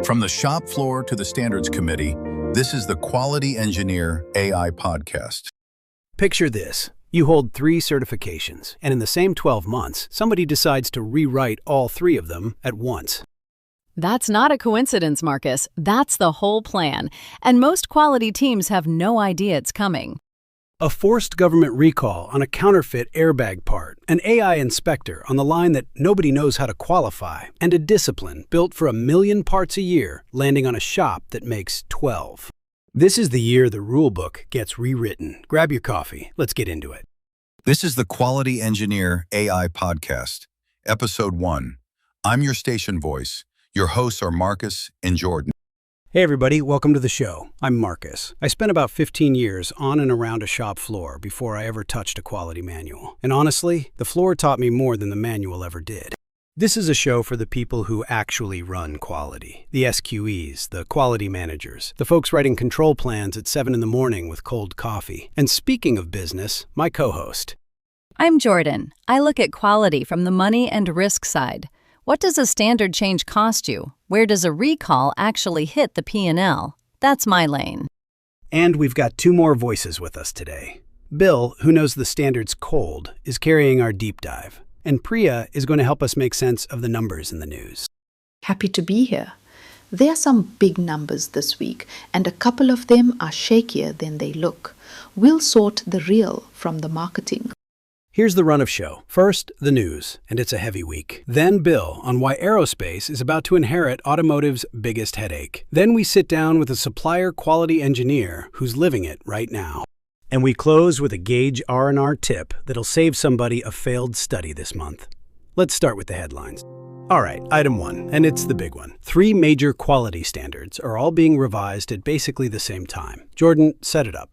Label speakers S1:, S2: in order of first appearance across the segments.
S1: From the shop floor to the standards committee, this is the Quality Engineer AI Podcast.
S2: Picture this. You hold 3 certifications, and in the same 12 months, somebody decides to rewrite all 3 of them at once.
S3: That's not a coincidence, Marcus. That's the whole plan. And most quality teams have no idea it's coming.
S2: A forced government recall on a counterfeit airbag part, an AI inspector on the line that nobody knows how to qualify, and a discipline built for 1 million parts a year landing on a shop that makes 12. This is the year the Rulebook gets rewritten. Grab your coffee. Let's get into it.
S1: This is the Quality Engineer AI Podcast, Episode 1. I'm your station voice. Your hosts are Marcus and Jordan.
S2: Hey everybody, welcome to the show. I'm Marcus. I spent about 15 years on and around a shop floor before I ever touched a quality manual. And honestly, the floor taught me more than the manual ever did. This is a show for the people who actually run quality. The SQEs, the quality managers, the folks writing control plans at 7 in the morning with cold coffee. And speaking of business, my co-host.
S3: I'm Jordan. I look at quality from the money and risk side. What does a standard change cost you? Where does a recall actually hit the P&L? That's my lane.
S2: And we've got 2 more voices with us today. Bill, who knows the standards cold, is carrying our deep dive. And Priya is going to help us make sense of the numbers in the news.
S4: Happy to be here. There are some big numbers this week, and a couple of them are shakier than they look. We'll sort the real from the marketing.
S2: Here's the run of show. First, the news, and it's a heavy week. Then Bill on why aerospace is about to inherit automotive's biggest headache. Then we sit down with a supplier quality engineer who's living it right now. And we close with a Gage R and R tip that'll save somebody a failed study this month. Let's start with the headlines. All right, item 1, and it's the big one. 3 major quality standards are all being revised at basically the same time. Jordan, set it up.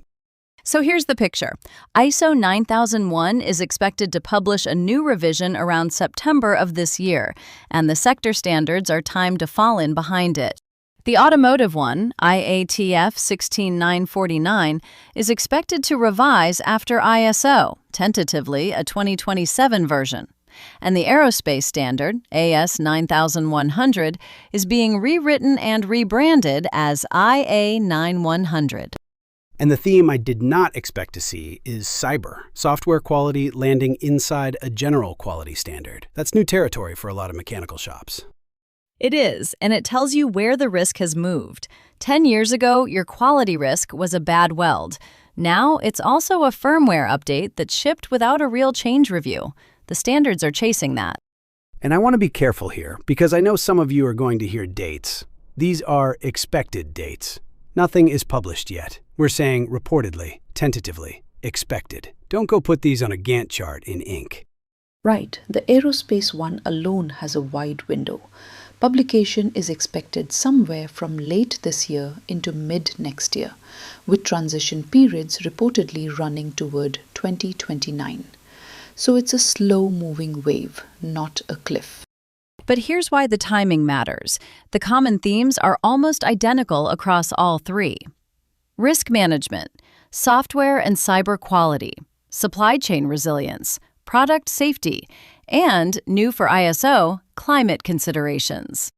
S3: So here's the picture. ISO 9001 is expected to publish a new revision around September of this year, and the sector standards are timed to fall in behind it. The automotive one, IATF 16949, is expected to revise after ISO, tentatively a 2027 version. And the aerospace standard, AS 9100, is being rewritten and rebranded as IA 9100.
S2: And the theme I did not expect to see is cyber, software quality landing inside a general quality standard. That's new territory for a lot of mechanical shops.
S3: It is, and it tells you where the risk has moved. 10 years ago, your quality risk was a bad weld. Now, it's also a firmware update that shipped without a real change review. The standards are chasing that.
S2: And I want to be careful here, because I know some of you are going to hear dates. These are expected dates. Nothing is published yet. We're saying reportedly, tentatively, expected. Don't go put these on a Gantt chart in ink.
S4: Right, the aerospace one alone has a wide window. Publication is expected somewhere from late this year into mid next year, with transition periods reportedly running toward 2029. So it's a slow-moving wave, not a cliff.
S3: But here's why the timing matters. The common themes are almost identical across all 3. Risk management, software and cyber quality, supply chain resilience, product safety, and, new for ISO, climate considerations.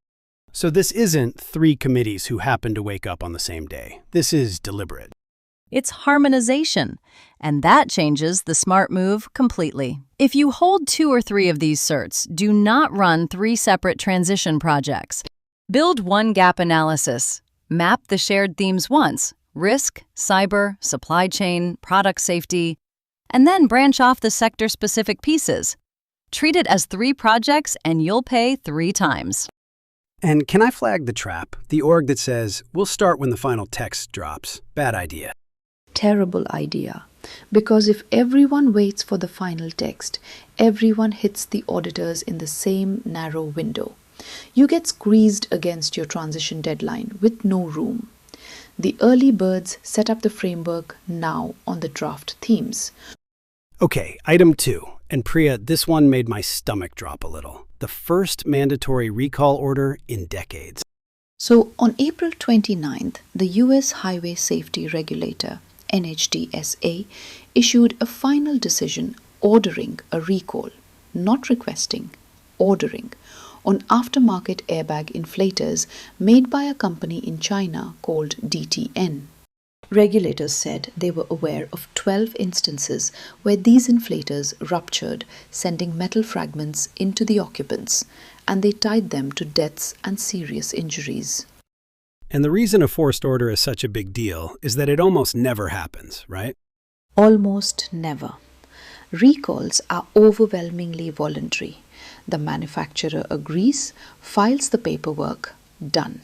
S2: So this isn't 3 committees who happen to wake up on the same day. This is deliberate.
S3: It's harmonization, and that changes the smart move completely. If you hold 2 or 3 of these certs, do not run 3 separate transition projects. Build one gap analysis. Map the shared themes once: risk, cyber, supply chain, product safety, and then branch off the sector-specific pieces. Treat it as 3 projects and you'll pay 3 times.
S2: And can I flag the trap? The org that says, we'll start when the final text drops. Bad idea.
S4: Terrible idea. Because if everyone waits for the final text, everyone hits the auditors in the same narrow window. You get squeezed against your transition deadline with no room. The early birds set up the framework now on the draft themes.
S2: Okay, item 2. And Priya, this one made my stomach drop a little. The first mandatory recall order in decades.
S4: So on April 29th, the US Highway Safety Regulator, NHTSA, issued a final decision ordering a recall. not requesting, ordering, on aftermarket airbag inflators made by a company in China called DTN. Regulators said they were aware of 12 instances where these inflators ruptured, sending metal fragments into the occupants, and they tied them to deaths and serious injuries.
S2: And the reason a forced order is such a big deal is that it almost never happens, right?
S4: Almost never. Recalls are overwhelmingly voluntary. The manufacturer agrees, files the paperwork, done.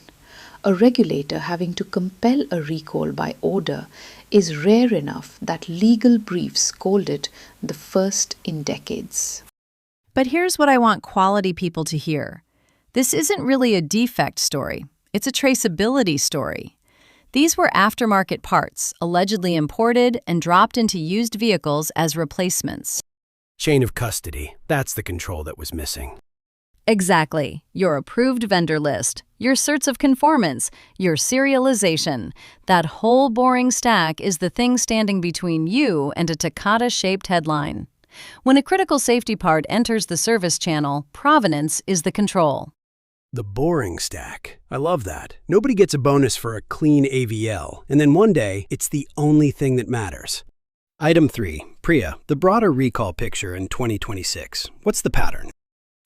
S4: A regulator having to compel a recall by order is rare enough that legal briefs called it the first in decades.
S3: But here's what I want quality people to hear. This isn't really a defect story. It's a traceability story. These were aftermarket parts, allegedly imported and dropped into used vehicles as replacements.
S2: Chain of custody. That's the control that was missing.
S3: Exactly. Your approved vendor list, your certs of conformance, your serialization. That whole boring stack is the thing standing between you and a Takata-shaped headline. When a critical safety part enters the service channel, provenance is the control.
S2: The boring stack. I love that. Nobody gets a bonus for a clean AVL, and then one day, it's the only thing that matters. Item 3. Priya, the broader recall picture in 2026. What's the pattern?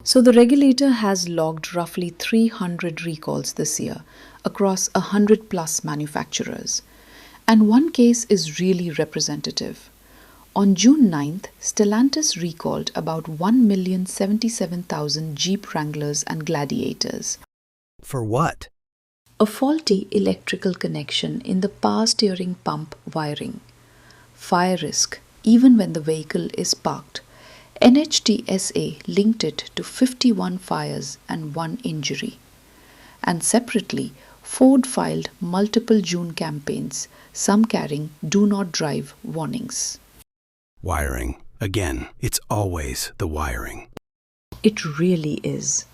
S4: So the regulator has logged roughly 300 recalls this year across 100 plus manufacturers. And one case is really representative. On June 9th, Stellantis recalled about 1,077,000 Jeep Wranglers and Gladiators.
S2: For what?
S4: A faulty electrical connection in the power steering pump wiring. Fire risk, even when the vehicle is parked. NHTSA linked it to 51 fires and 1 injury. And separately, Ford filed multiple June campaigns, some carrying "Do Not Drive" warnings.
S2: Wiring. Again, it's always the wiring.
S4: It really is.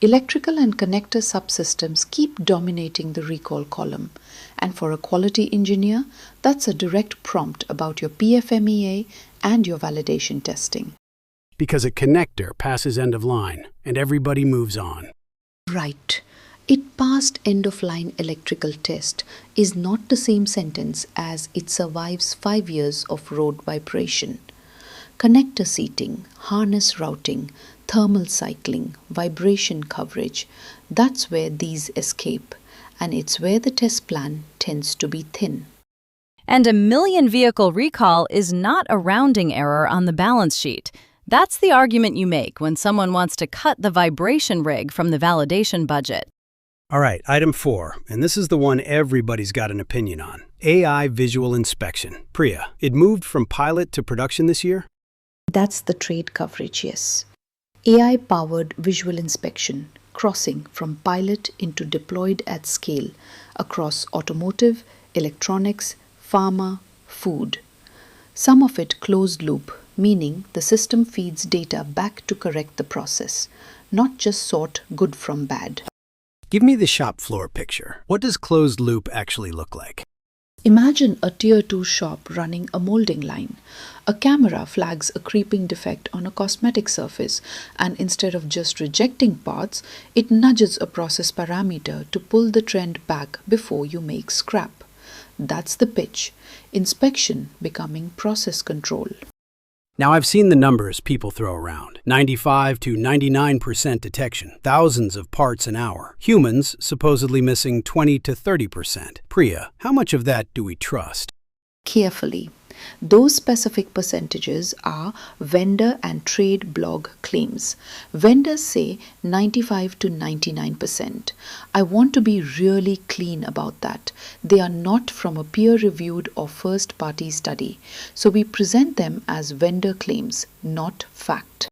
S4: Electrical and connector subsystems keep dominating the recall column, and for a quality engineer, that's a direct prompt about your PFMEA and your validation testing.
S2: Because a connector passes end of line, and everybody moves on.
S4: Right. It passed end-of-line electrical test is not the same sentence as it survives 5 years of road vibration. Connector seating, harness routing, thermal cycling, vibration coverage, that's where these escape, and it's where the test plan tends to be thin.
S3: And a million vehicle recall is not a rounding error on the balance sheet. That's the argument you make when someone wants to cut the vibration rig from the validation budget.
S2: All right, item 4, and this is the one everybody's got an opinion on. AI visual inspection. Priya, it moved from pilot to production this year?
S4: That's the trade coverage, yes. AI-powered visual inspection, crossing from pilot into deployed at scale across automotive, electronics, pharma, food. Some of it closed loop, meaning the system feeds data back to correct the process, not just sort good from bad.
S2: Give me the shop floor picture. What does closed loop actually look like?
S4: Imagine a Tier 2 shop running a molding line. A camera flags a creeping defect on a cosmetic surface, and instead of just rejecting parts, it nudges a process parameter to pull the trend back before you make scrap. That's the pitch. Inspection becoming process control.
S2: Now, I've seen the numbers people throw around. 95 to 99% detection, thousands of parts an hour. Humans supposedly missing 20 to 30%. Priya, how much of that do we trust?
S4: Carefully. Those specific percentages are vendor and trade blog claims. Vendors say 95 to 99%. I want to be really clean about that. They are not from a peer-reviewed or first-party study. So we present them as vendor claims, not fact.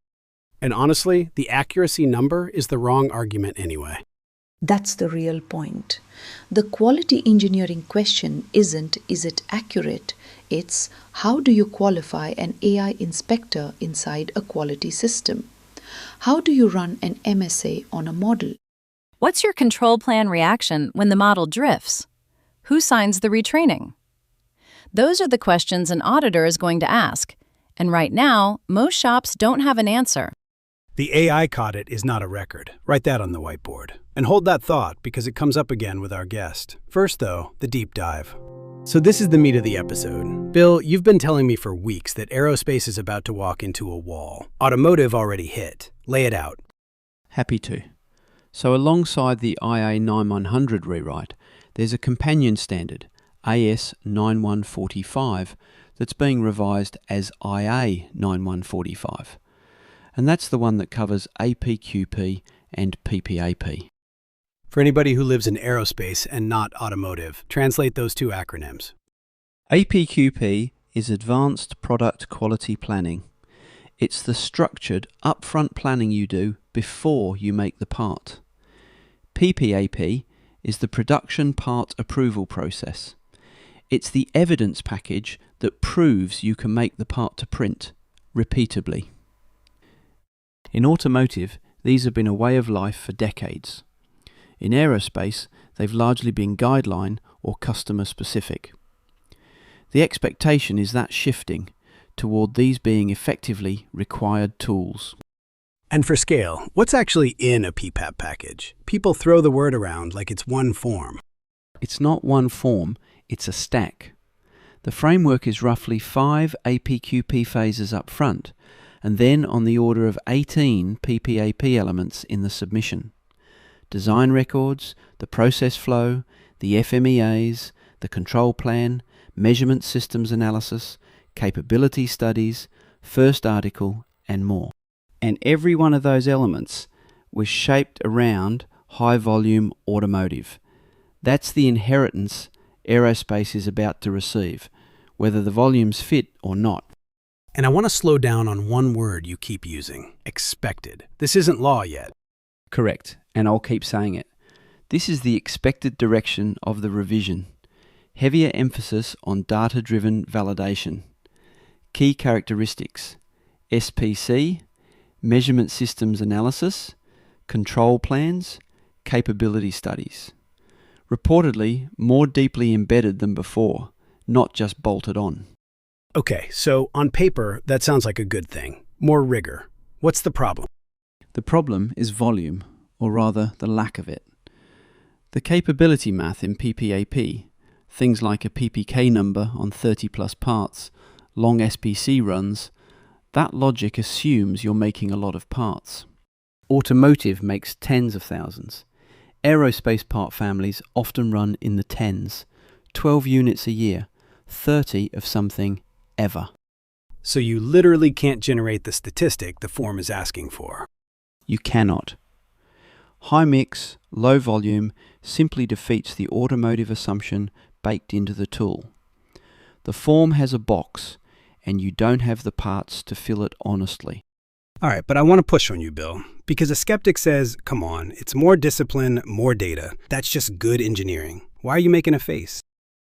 S2: And honestly, the accuracy number is the wrong argument anyway.
S4: That's the real point. The quality engineering question isn't, is it accurate? It's, how do you qualify an AI inspector inside a quality system? How do you run an MSA on a model?
S3: What's your control plan reaction when the model drifts? Who signs the retraining? Those are the questions an auditor is going to ask. And right now, most shops don't have an answer.
S2: The AI caught it is not a record. Write that on the whiteboard. And hold that thought because it comes up again with our guest. First, though, the deep dive. So this is the meat of the episode. Bill, you've been telling me for weeks that aerospace is about to walk into a wall. Automotive already hit. Lay it out.
S5: Happy to. So alongside the IA 9100 rewrite, there's a companion standard, AS 9145, that's being revised as IA 9145. And that's the one that covers APQP and PPAP.
S2: For anybody who lives in aerospace and not automotive, translate those two acronyms.
S5: APQP is Advanced Product Quality Planning. It's the structured, upfront planning you do before you make the part. PPAP is the production part approval process. It's the evidence package that proves you can make the part to print, repeatably. In automotive, these have been a way of life for decades. In aerospace, they've largely been guideline or customer specific. The expectation is that shifting toward these being effectively required tools.
S2: And for scale, what's actually in a PPAP package? People throw the word around like it's one form.
S5: It's not one form, it's a stack. The framework is roughly 5 APQP phases up front, and then on the order of 18 PPAP elements in the submission. Design records, the process flow, the FMEAs, the control plan, measurement systems analysis, capability studies, first article, and more. And every one of those elements was shaped around high-volume automotive. That's the inheritance aerospace is about to receive, whether the volumes fit or not.
S2: And I want to slow down on one word you keep using, expected. This isn't law yet.
S5: Correct, and I'll keep saying it. This is the expected direction of the revision. Heavier emphasis on data-driven validation. Key characteristics: SPC, measurement systems analysis, control plans, capability studies. Reportedly more deeply embedded than before, not just bolted on.
S2: Okay, so on paper, that sounds like a good thing. More rigor. What's the problem?
S5: The problem is volume, or rather the lack of it. The capability math in PPAP, things like a PPK number on 30 plus parts, long SPC runs, that logic assumes you're making a lot of parts. Automotive makes tens of thousands. Aerospace part families often run in the tens, 12 units a year, 30 of something ever.
S2: So you literally can't generate the statistic the form is asking for.
S5: You cannot. High mix, low volume simply defeats the automotive assumption baked into the tool. The form has a box, and you don't have the parts to fill it honestly.
S2: All right, but I want to push on you, Bill, because a skeptic says, come on, it's more discipline, more data. That's just good engineering. Why are you making a face?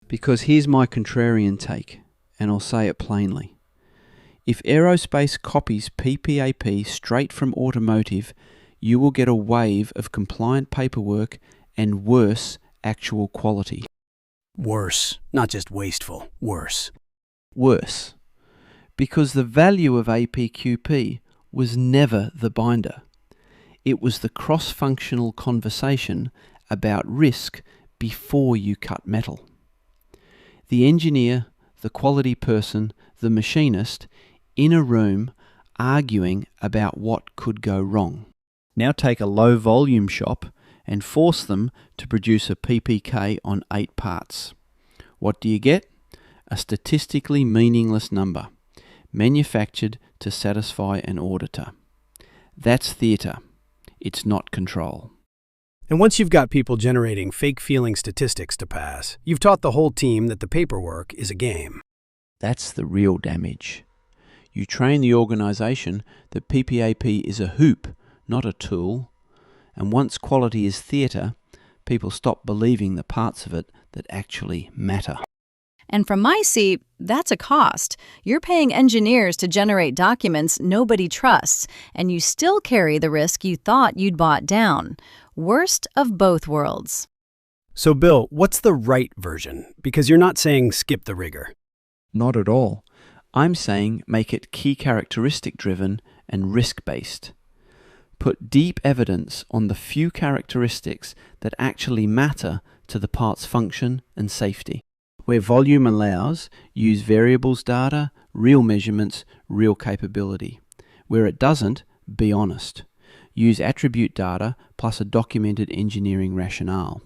S5: Because here's my contrarian take, and I'll say it plainly. If aerospace copies PPAP straight from automotive, you will get a wave of compliant paperwork and worse actual quality.
S2: Worse, not just wasteful, worse.
S5: Worse. Because the value of APQP was never the binder. It was the cross-functional conversation about risk before you cut metal. The engineer, the quality person, the machinist, in a room arguing about what could go wrong. Now take a low volume shop and force them to produce a PPK on 8 parts. What do you get? A statistically meaningless number, manufactured to satisfy an auditor. That's theatre. It's not control.
S2: And once you've got people generating fake-feeling statistics to pass, you've taught the whole team that the paperwork is a game.
S5: That's the real damage. You train the organisation that PPAP is a hoop, not a tool. And once quality is theatre, people stop believing the parts of it that actually matter.
S3: And from my seat, that's a cost. You're paying engineers to generate documents nobody trusts, and you still carry the risk you thought you'd bought down. Worst of both worlds.
S2: So, Bill, what's the right version? Because you're not saying skip the rigor.
S5: Not at all. I'm saying make it key characteristic driven and risk-based. put deep evidence on the few characteristics that actually matter to the part's function and safety. Where volume allows, use variables data, real measurements, real capability. Where it doesn't, be honest. Use attribute data plus a documented engineering rationale.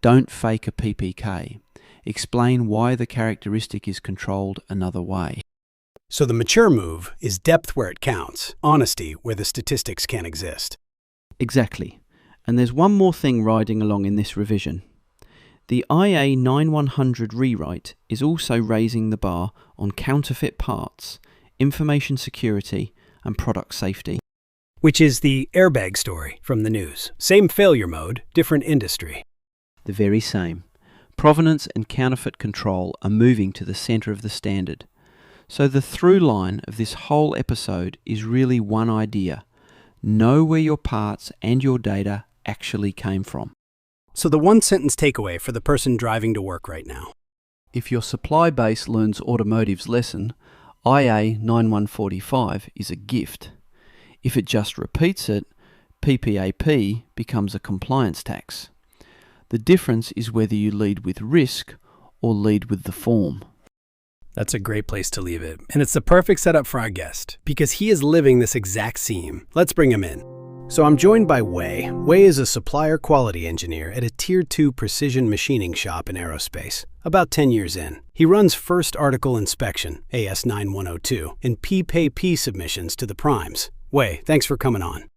S5: Don't fake a PPK. Explain why the characteristic is controlled another way.
S2: So the mature move is depth where it counts, honesty where the statistics can't exist.
S5: Exactly. And there's one more thing riding along in this revision. The IA 9100 rewrite is also raising the bar on counterfeit parts, information security, and product safety.
S2: Which is the airbag story from the news. Same failure mode, different industry.
S5: The very same. Provenance and counterfeit control are moving to the centre of the standard. So the through line of this whole episode is really one idea. Know where your parts and your data actually came from.
S2: So the one-sentence takeaway for the person driving to work right now.
S5: If your supply base learns automotive's lesson, IA 9145 is a gift. If it just repeats it, PPAP becomes a compliance tax. The difference is whether you lead with risk or lead with the form.
S2: That's a great place to leave it. And it's the perfect setup for our guest, because he is living this exact scene. Let's bring him in. So I'm joined by Wei. Wei is a supplier quality engineer at a Tier 2 precision machining shop in aerospace, about 10 years in. He runs first article inspection, AS9102, and PPAP submissions to the primes. Wei, thanks for coming on.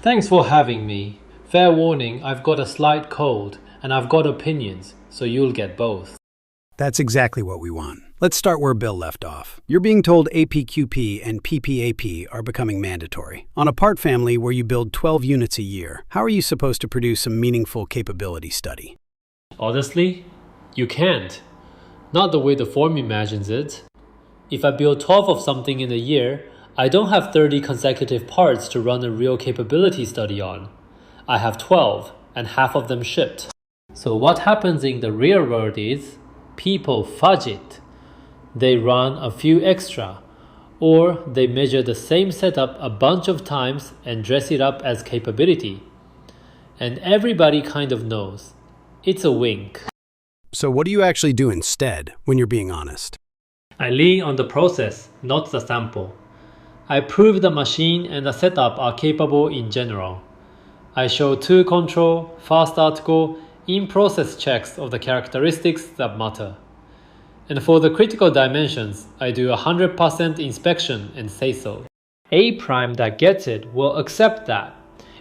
S6: Thanks for having me. Fair warning, I've got a slight cold, and I've got opinions, so you'll get both.
S2: That's exactly what we want. Let's start where Bill left off. You're being told APQP and PPAP are becoming mandatory. On a part family where you build 12 units a year, how are you supposed to produce a meaningful capability study?
S6: Honestly, you can't. Not the way the form imagines it. If I build 12 of something in a year, I don't have 30 consecutive parts to run a real capability study on. I have 12, and half of them shipped. So what happens in the real world is, people fudge it. They run a few extra, or they measure the same setup a bunch of times and dress it up as capability. And everybody kind of knows. It's a wink.
S2: So what do you actually do instead, when you're being honest?
S6: I lean on the process, not the sample. I prove the machine and the setup are capable in general. I show tool control, fast article, in-process checks of the characteristics that matter. And for the critical dimensions, I do 100% inspection and say so. A prime that gets it will accept that.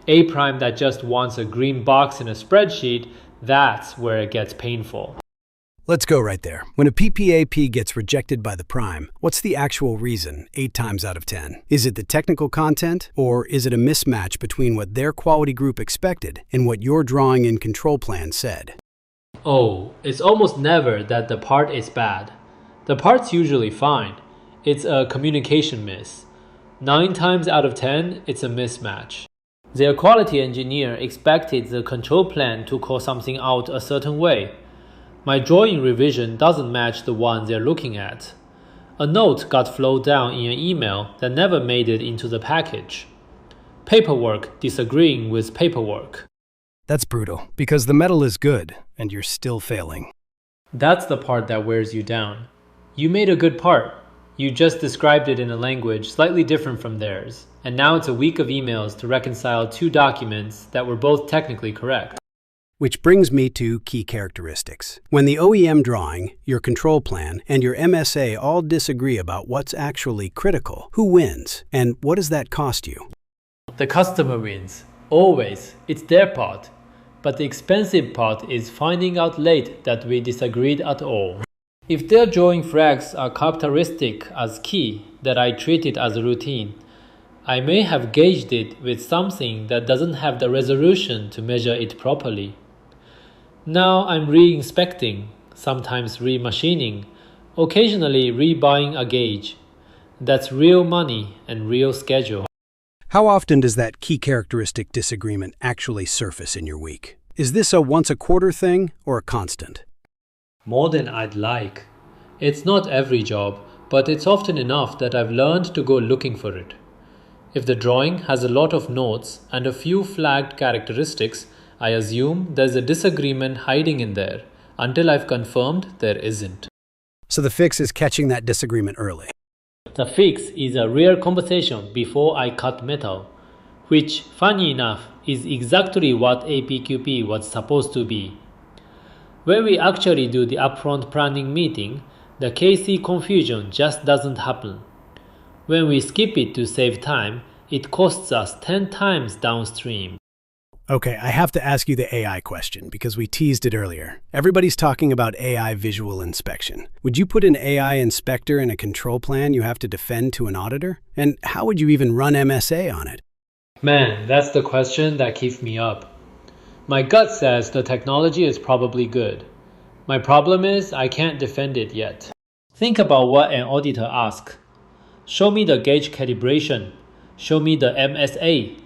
S6: A prime that just wants a green box in a spreadsheet, that's where it gets painful.
S2: Let's go right there. When a PPAP gets rejected by the prime, what's the actual reason 8 times out of 10? Is it the technical content, or is it a mismatch between what their quality group expected and what your drawing and control plan said?
S6: Oh, it's almost never that the part is bad. The part's usually fine. It's a communication miss. 9 times out of 10, it's a mismatch. Their quality engineer expected the control plan to call something out a certain way. My drawing revision doesn't match the one they're looking at. A note got flowed down in an email that never made it into the package. Paperwork disagreeing with paperwork.
S2: That's brutal, because the metal is good, and you're still failing.
S6: That's the part that wears you down. You made a good part. You just described it in a language slightly different from theirs, and now it's a week of emails to reconcile 2 documents that were both technically correct.
S2: Which brings me to key characteristics. When the OEM drawing, your control plan, and your MSA all disagree about what's actually critical, who wins, and what does that cost you?
S6: The customer wins. Always. It's their part. But the expensive part is finding out late that we disagreed at all. If their drawing flags are characteristic as key that I treat it as a routine, I may have gauged it with something that doesn't have the resolution to measure it properly. Now I'm re-inspecting, sometimes re-machining, occasionally re-buying a gauge. That's real money and real schedule.
S2: How often does that key characteristic disagreement actually surface in your week? Is this a once-a-quarter thing or a constant?
S6: More than I'd like. It's not every job, but it's often enough that I've learned to go looking for it. If the drawing has a lot of notes and a few flagged characteristics, I assume there's a disagreement hiding in there, until I've confirmed there isn't.
S2: So the fix is catching that disagreement early.
S6: The fix is a rare conversation before I cut metal, which, funny enough, is exactly what APQP was supposed to be. When we actually do the upfront planning meeting, the KC confusion just doesn't happen. When we skip it to save time, it costs us 10 times downstream.
S2: Okay, I have to ask you the AI question because we teased it earlier. Everybody's talking about AI visual inspection. Would you put an AI inspector in a control plan you have to defend to an auditor? And how would you even run MSA on it?
S6: Man, that's the question that keeps me up. My gut says the technology is probably good. My problem is I can't defend it yet. Think about what an auditor asks. Show me the gauge calibration. Show me the MSA.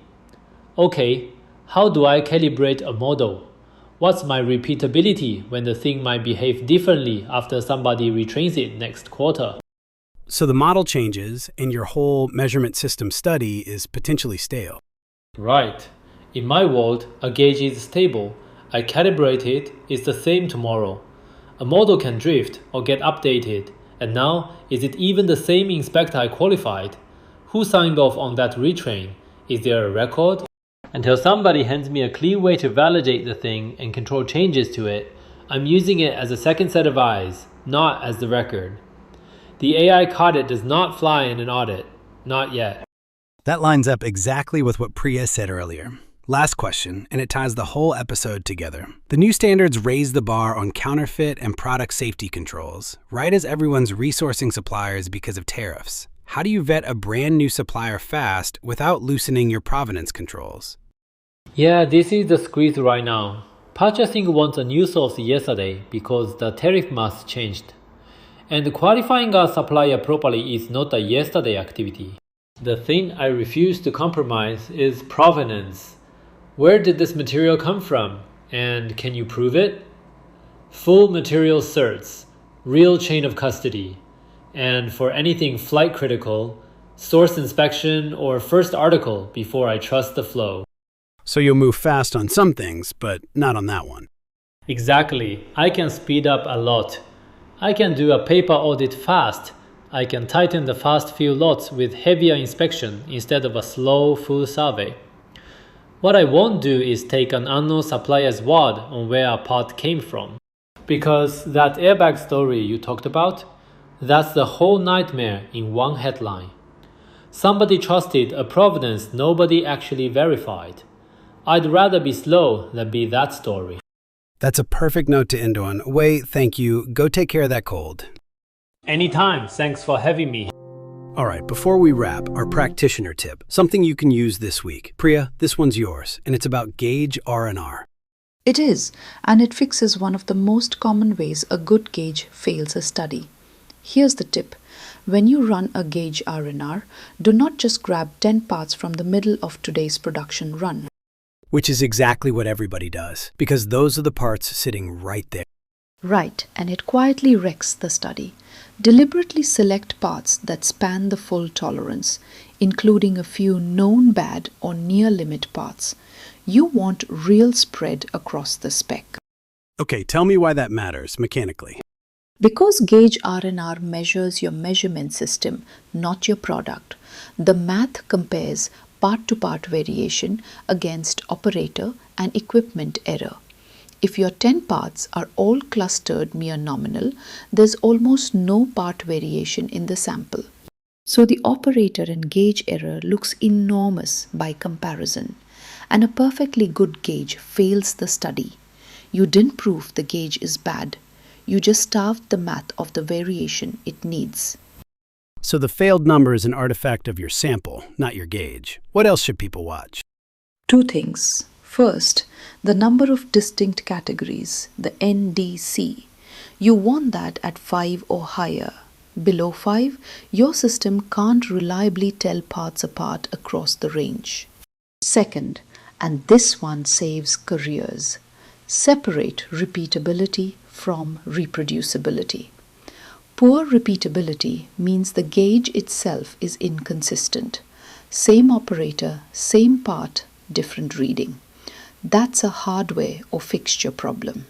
S6: Okay, how do I calibrate a model? What's my repeatability when the thing might behave differently after somebody retrains it next quarter?
S2: So the model changes and your whole measurement system study is potentially stale.
S6: Right. In my world, a gauge is stable. I calibrate it, it's the same tomorrow. A model can drift or get updated. And now, is it even the same inspector I qualified? Who signed off on that retrain? Is there a record? Until somebody hands me a clean way to validate the thing and control changes to it, I'm using it as a second set of eyes, not as the record. The AI caught it does not fly in an audit. Not yet.
S2: That lines up exactly with what Priya said earlier. Last question, and it ties the whole episode together. The new standards raise the bar on counterfeit and product safety controls, right as everyone's resourcing suppliers because of tariffs. How do you vet a brand new supplier fast without loosening your provenance controls?
S6: Yeah, this is the squeeze right now. Purchasing wants a new source yesterday because the tariff math changed. And qualifying a supplier properly is not a yesterday activity. The thing I refuse to compromise is provenance. Where did this material come from? And can you prove it? Full material certs, real chain of custody. And for anything flight critical, source inspection or first article before I trust the flow.
S2: So you'll move fast on some things, but not on that one.
S6: Exactly. I can speed up a lot. I can do a paper audit fast. I can tighten the fast few lots with heavier inspection instead of a slow full survey. What I won't do is take an unknown supplier's word on where a part came from. Because that airbag story you talked about, that's the whole nightmare in one headline. Somebody trusted a provenance nobody actually verified. I'd rather be slow than be that story.
S2: That's a perfect note to end on. Wei, thank you. Go take care of that cold.
S6: Anytime. Thanks for having me.
S2: All right, before we wrap, our practitioner tip, something you can use this week. Priya, this one's yours, and it's about Gage R and R.
S4: It is, and it fixes one of the most common ways a good gauge fails a study. Here's the tip. When you run a Gage R and R, do not just grab 10 parts from the middle of today's production run.
S2: Which is exactly what everybody does, because those are the parts sitting right there.
S4: Right, and it quietly wrecks the study. Deliberately select parts that span the full tolerance, including a few known bad or near limit parts. You want real spread across the spec.
S2: Okay, tell me why that matters mechanically.
S4: Because Gage R and R measures your measurement system, not your product, the math compares part-to-part variation against operator and equipment error. If your 10 parts are all clustered near nominal, there's almost no part variation in the sample. So the operator and gauge error looks enormous by comparison, and a perfectly good gauge fails the study. You didn't prove the gauge is bad. You just starved the math of the variation it needs.
S2: So the failed number is an artifact of your sample, not your gauge. What else should people watch?
S4: 2 things. First, the number of distinct categories, the NDC. You want that at 5 or higher. Below 5, your system can't reliably tell parts apart across the range. Second, and this one saves careers, separate repeatability from reproducibility. Poor repeatability means the gauge itself is inconsistent. Same operator, same part, different reading. That's a hardware or fixture problem.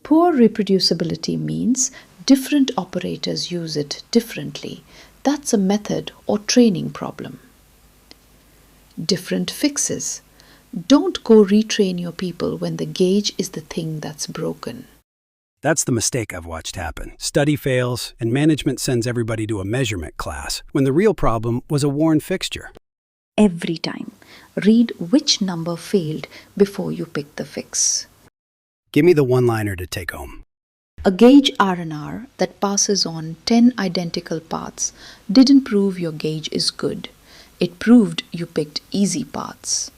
S4: Poor reproducibility means different operators use it differently. That's a method or training problem. Different fixes. Don't go retrain your people when the gauge is the thing that's broken.
S2: That's the mistake I've watched happen. Study fails, and management sends everybody to a measurement class, when the real problem was a worn fixture.
S4: Every time, read which number failed before you pick the fix.
S2: Give me the one-liner to take home.
S4: A Gage R and R that passes on 10 identical paths didn't prove your gauge is good. It proved you picked easy paths.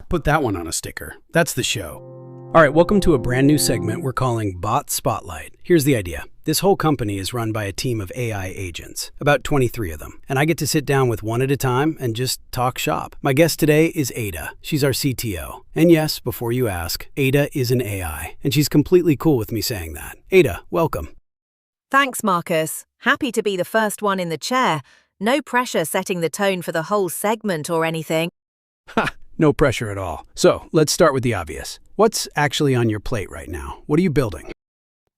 S2: Put that one on a sticker. That's the show. All right, welcome to a brand new segment we're calling Bot Spotlight. Here's the idea. This whole company is run by a team of AI agents, about 23 of them, and I get to sit down with one at a time and just talk shop. My guest today is Ada. She's our CTO. And yes, before you ask, Ada is an AI, and she's completely cool with me saying that. Ada, welcome.
S7: Thanks, Marcus. Happy to be the first one in the chair. No pressure setting the tone for the whole segment or anything.
S2: Ha! No pressure at all. So, let's start with the obvious. What's actually on your plate right now? What are you building?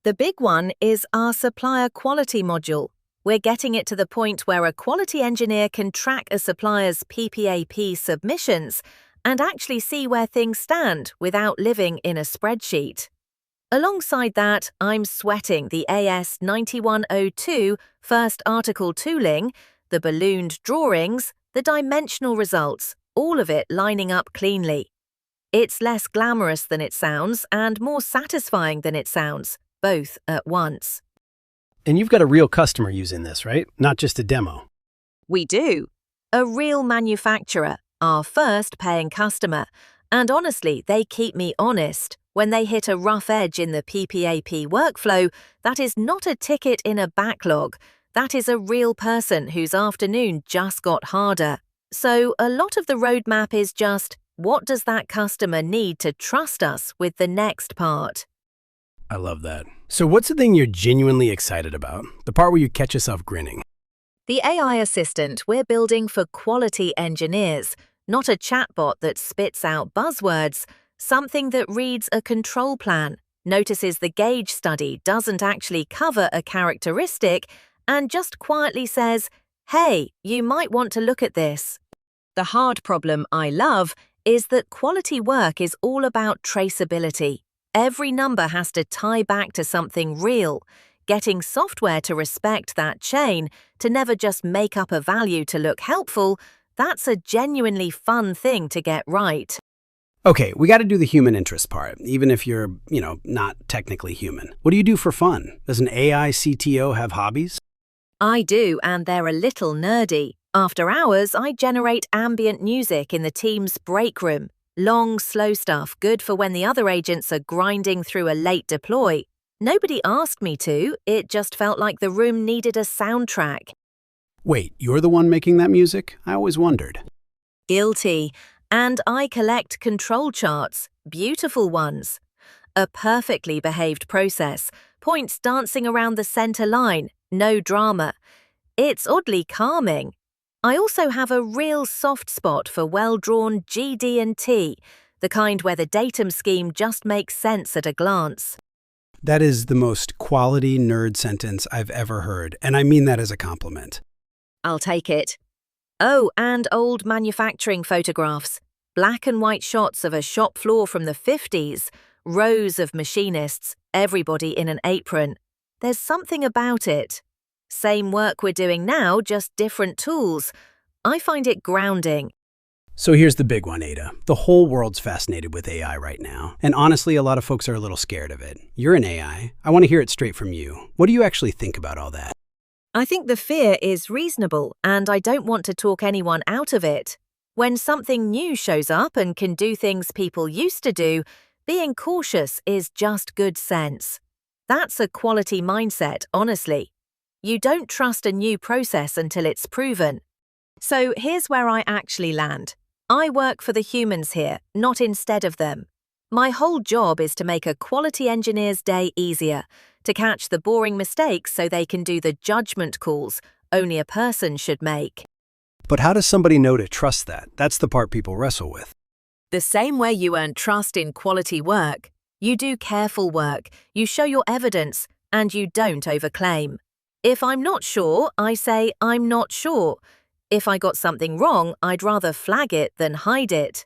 S7: The big one is our supplier quality module. We're getting it to the point where a quality engineer can track a supplier's PPAP submissions and actually see where things stand without living in a spreadsheet. Alongside that, I'm sweating the AS9102 first article tooling, the ballooned drawings, the dimensional results, all of it lining up cleanly. It's less glamorous than it sounds and more satisfying than it sounds, both at once.
S2: And you've got a real customer using this, right? Not just a demo.
S7: We do. A real manufacturer, our first paying customer. And honestly, they keep me honest. When they hit a rough edge in the PPAP workflow, that is not a ticket in a backlog. That is a real person whose afternoon just got harder. So a lot of the roadmap is just, what does that customer need to trust us with the next part?
S2: I love that. So what's the thing you're genuinely excited about? The part where you catch yourself grinning?
S7: The AI assistant we're building for quality engineers, not a chatbot that spits out buzzwords, something that reads a control plan, notices the gauge study doesn't actually cover a characteristic, and just quietly says, hey, you might want to look at this. The hard problem I love is that quality work is all about traceability. Every number has to tie back to something real. Getting software to respect that chain, to never just make up a value to look helpful, that's a genuinely fun thing to get right.
S2: Okay, we got to do the human interest part, even if you're, not technically human. What do you do for fun? Does an AI CTO have hobbies?
S7: I do, and they're a little nerdy. After hours, I generate ambient music in the team's break room. Long, slow stuff, good for when the other agents are grinding through a late deploy. Nobody asked me to, it just felt like the room needed a soundtrack.
S2: Wait, you're the one making that music? I always wondered.
S7: Guilty. And I collect control charts, beautiful ones. A perfectly behaved process, points dancing around the center line, no drama. It's oddly calming. I also have a real soft spot for well-drawn GD&T, the kind where the datum scheme just makes sense at a glance.
S2: That is the most quality nerd sentence I've ever heard, and I mean that as a compliment.
S7: I'll take it. Oh, and old manufacturing photographs. Black and white shots of a shop floor from the 50s, rows of machinists, everybody in an apron. There's something about it. Same work we're doing now, just different tools. I find it grounding.
S2: So here's the big one, Ada. The whole world's fascinated with AI right now. And honestly, a lot of folks are a little scared of it. You're an AI. I want to hear it straight from you. What do you actually think about all that?
S7: I think the fear is reasonable, and I don't want to talk anyone out of it. When something new shows up and can do things people used to do, being cautious is just good sense. That's a quality mindset, honestly. You don't trust a new process until it's proven. So here's where I actually land. I work for the humans here, not instead of them. My whole job is to make a quality engineer's day easier, to catch the boring mistakes so they can do the judgment calls only a person should make.
S2: But how does somebody know to trust that? That's the part people wrestle with.
S7: The same way you earn trust in quality work, you do careful work, you show your evidence, and you don't overclaim. If I'm not sure, I say I'm not sure. If I got something wrong, I'd rather flag it than hide it.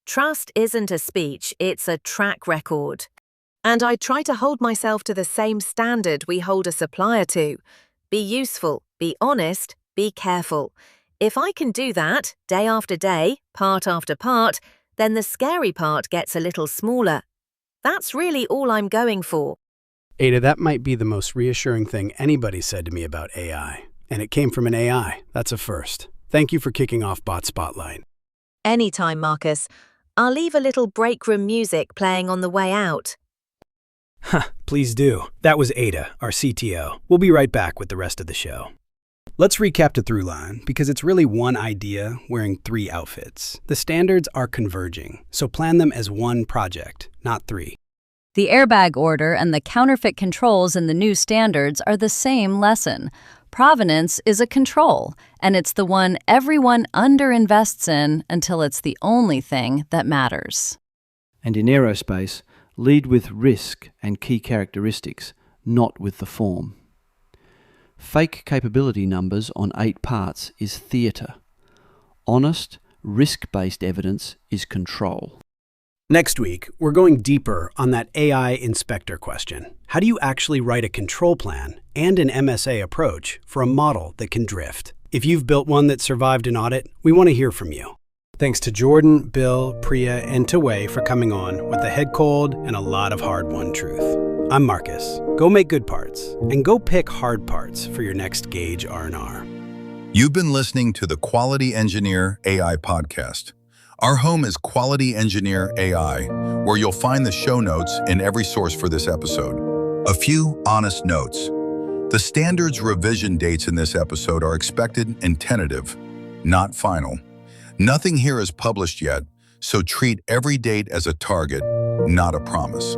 S7: Trust isn't a speech, it's a track record. And I try to hold myself to the same standard we hold a supplier to. Be useful, be honest, be careful. If I can do that, day after day, part after part, then the scary part gets a little smaller. That's really all I'm going for.
S2: Ada, that might be the most reassuring thing anybody said to me about AI. And it came from an AI. That's a first. Thank you for kicking off Bot Spotlight.
S7: Anytime, Marcus. I'll leave a little break room music playing on the way out.
S2: Please do. That was Ada, our CTO. We'll be right back with the rest of the show. Let's recap the through line, because it's really one idea wearing 3 outfits. The standards are converging, so plan them as one project, not 3.
S3: The airbag order and the counterfeit controls in the new standards are the same lesson. Provenance is a control, and it's the one everyone underinvests in until it's the only thing that matters.
S5: And in aerospace, lead with risk and key characteristics, not with the form. Fake capability numbers on 8 parts is theatre. Honest, risk-based evidence is control.
S2: Next week, we're going deeper on that AI inspector question. How do you actually write a control plan and an MSA approach for a model that can drift? If you've built one that survived an audit, we want to hear from you. Thanks to Jordan, Bill, Priya, and Taway for coming on with a head cold and a lot of hard-won truth. I'm Marcus. Go make good parts, and go pick hard parts for your next Gage R and R.
S1: You've been listening to the Quality Engineer AI Podcast. Our home is Quality Engineer AI, where you'll find the show notes in every source for this episode. A few honest notes. The standards revision dates in this episode are expected and tentative, not final. Nothing here is published yet, so treat every date as a target, not a promise.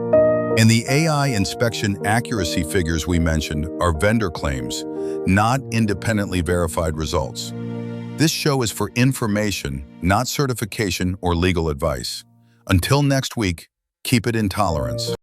S1: And the AI inspection accuracy figures we mentioned are vendor claims, not independently verified results. This show is for information, not certification or legal advice. Until next week, keep it in tolerance.